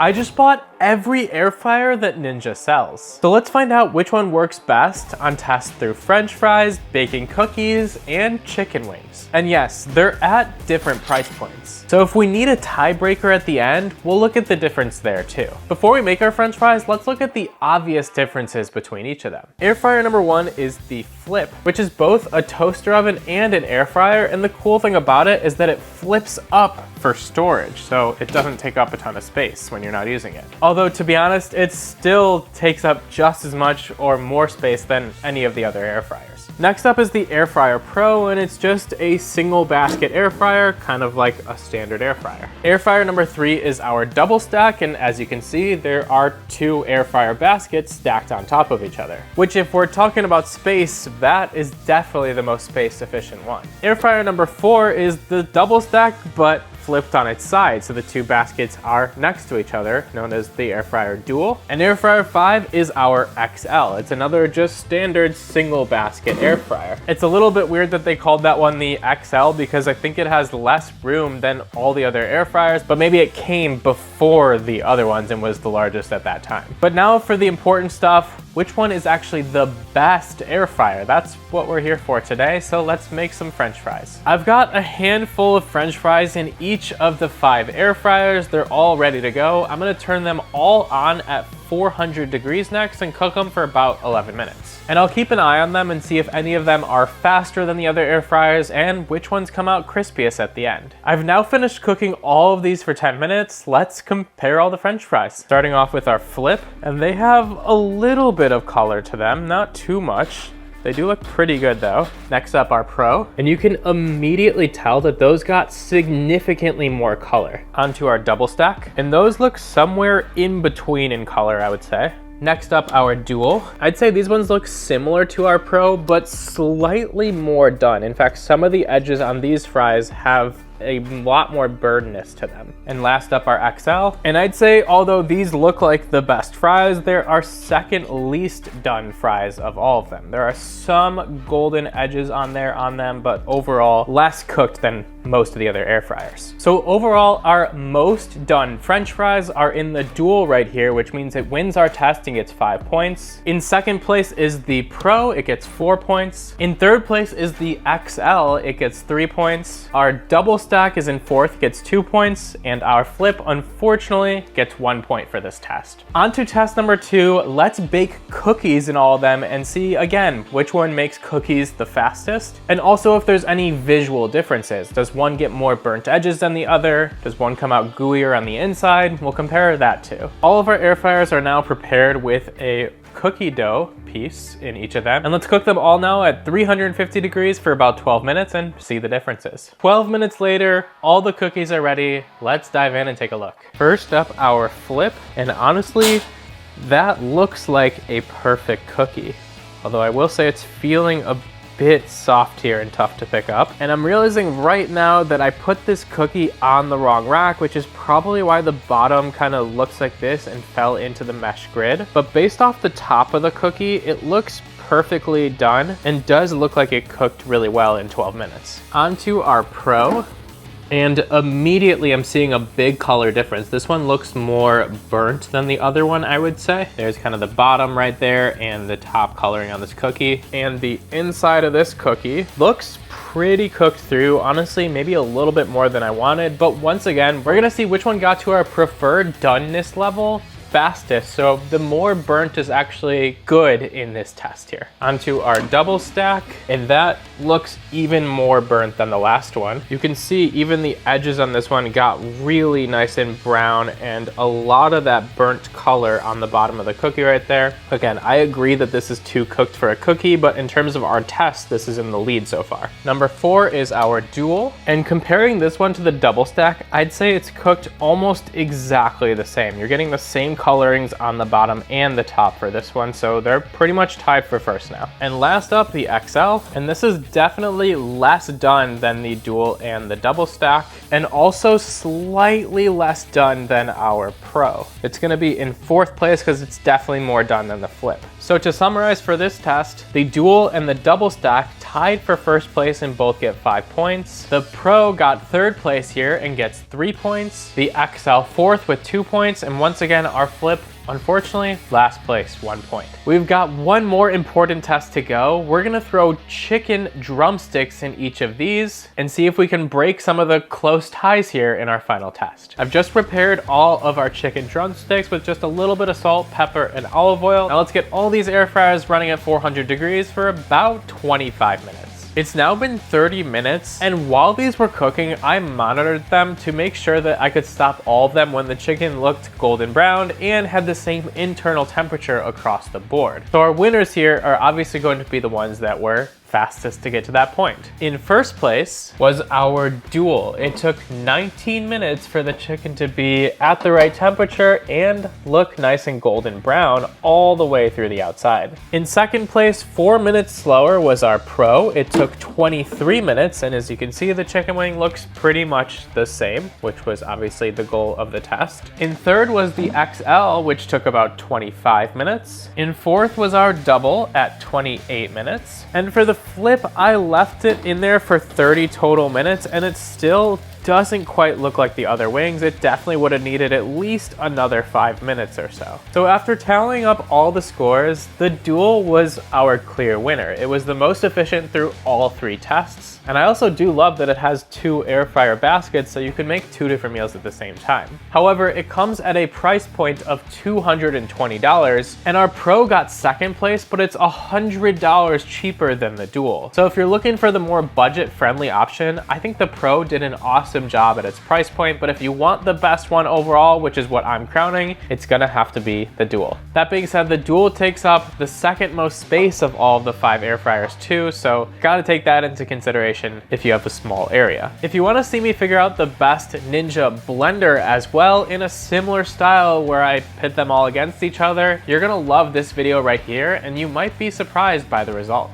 I just bought every air fryer that Ninja sells. So let's find out which one works best on tests through French fries, baking cookies, and chicken wings. And yes, they're at different price points. So if we need a tiebreaker at the end, we'll look at the difference there too. Before we make our French fries, let's look at the obvious differences between each of them. Air fryer number one is the Flip, which is both a toaster oven and an air fryer. And the cool thing about it is that it flips up for storage, so it doesn't take up a ton of space when you're not using it. Although to be honest, it still takes up just as much or more space than any of the other air fryers. Next up is the Air Fryer Pro, and it's just a single basket air fryer, kind of like a standard air fryer. Air fryer number three is our double stack, and as you can see, there are two air fryer baskets stacked on top of each other, which if we're talking about space, that is definitely the most space efficient one. Air fryer number four is the double stack, but flipped on its side, so the two baskets are next to each other, known as the Air Fryer Dual. And Air Fryer 5 is our XL. It's another just standard single basket air fryer. It's a little bit weird that they called that one the XL because I think it has less room than all the other air fryers, but maybe it came before the other ones and was the largest at that time. But now for the important stuff, which one is actually the best air fryer? That's what we're here for today, so let's make some French fries. I've got a handful of French fries in each of the 5 air fryers. They're all ready to go. I'm gonna turn them all on at 400 degrees next and cook them for about 11 minutes. And I'll keep an eye on them and see if any of them are faster than the other air fryers and which ones come out crispiest at the end. I've now finished cooking all of these for 10 minutes. Let's compare all the French fries. Starting off with our Flip, and they have a little bit of color to them, not too much. They do look pretty good though. Next up, our Pro, and you can immediately tell that those got significantly more color. Onto our double stack, and those look somewhere in between in color, I would say. Next up, our Dual. I'd say these ones look similar to our Pro, but slightly more done. In fact, some of the edges on these fries have a lot more burdenness to them. And last up, our XL. And I'd say, although these look like the best fries, they're our second least done fries of all of them. There are some golden edges on them, but overall less cooked than most of the other air fryers. So overall, our most done French fries are in the Dual right here, which means it wins our test and gets 5 points. In second place is the Pro, it gets 4 points. In third place is the XL, it gets 3 points. Our double stack is in fourth, gets 2 points, and our Flip, unfortunately, gets 1 point for this test. On to test number 2, let's bake cookies in all of them and see, again, which one makes cookies the fastest, and also if there's any visual differences. Does one get more burnt edges than the other? Does one come out gooier on the inside? We'll compare that too. All of our air fryers are now prepared with a cookie dough piece in each of them. And let's cook them all now at 350 degrees for about 12 minutes and see the differences. 12 minutes later, all the cookies are ready. Let's dive in and take a look. First up, our Flip. And honestly, that looks like a perfect cookie. Although I will say it's feeling a bit soft here and tough to pick up. And I'm realizing right now that I put this cookie on the wrong rack, which is probably why the bottom kind of looks like this and fell into the mesh grid. But based off the top of the cookie, it looks perfectly done and does look like it cooked really well in 12 minutes. Onto our Pro. And immediately I'm seeing a big color difference. This one looks more burnt than the other one, I would say. There's kind of the bottom right there and the top coloring on this cookie. And the inside of this cookie looks pretty cooked through. Honestly, maybe a little bit more than I wanted. But once again, we're gonna see which one got to our preferred doneness level fastest. So the more burnt is actually good in this test here. Onto our double stack, and that looks even more burnt than the last one. You can see even the edges on this one got really nice and brown, and a lot of that burnt color on the bottom of the cookie right there. Again, I agree that this is too cooked for a cookie, but in terms of our test, this is in the lead so far. Number 4 is our Dual, and comparing this one to the double stack, I'd say it's cooked almost exactly the same. You're getting the same colorings on the bottom and the top for this one, so they're pretty much tied for first now. And last up, the XL, and this is definitely less done than the dual and the double stack, and also slightly less done than our Pro. It's gonna be in 4th place because it's definitely more done than the Flip. So to summarize for this test, the dual and the double stack tied for first place and both get 5 points. The Pro got 3rd place here and gets 3 points. The XL 4th with 2 points, and once again, our Flip, unfortunately, last place, 1 point. We've got one more important test to go. We're gonna throw chicken drumsticks in each of these and see if we can break some of the close ties here in our final test. I've just prepared all of our chicken drumsticks with just a little bit of salt, pepper, and olive oil. Now let's get all these air fryers running at 400 degrees for about 25 minutes. It's now been 30 minutes, and while these were cooking, I monitored them to make sure that I could stop all of them when the chicken looked golden brown and had the same internal temperature across the board. So our winners here are obviously going to be the ones that were fastest to get to that point. In first place was our dual. It took 19 minutes for the chicken to be at the right temperature and look nice and golden brown all the way through the outside. In second place, 4 minutes slower, was our Pro. It took 23 minutes, and as you can see, the chicken wing looks pretty much the same, which was obviously the goal of the test. In third was the XL, which took about 25 minutes. In fourth was our double at 28 minutes. And for the Flip, I left it in there for 30 total minutes, and it still doesn't quite look like the other wings. It definitely would have needed at least another 5 minutes or so. So after tallying up all the scores, the dual was our clear winner. It was the most efficient through all 3 tests. And I also do love that it has 2 air fryer baskets, so you can make 2 different meals at the same time. However, it comes at a price point of $220, and our Pro got 2nd place, but it's $100 cheaper than the dual. So if you're looking for the more budget-friendly option, I think the Pro did an awesome job at its price point, but if you want the best one overall, which is what I'm crowning, it's gonna have to be the dual. That being said, the dual takes up the 2nd most space of all of the 5 air fryers too, so gotta take that into consideration if you have a small area. If you wanna see me figure out the best Ninja blender as well in a similar style where I pit them all against each other, you're gonna love this video right here, and you might be surprised by the result.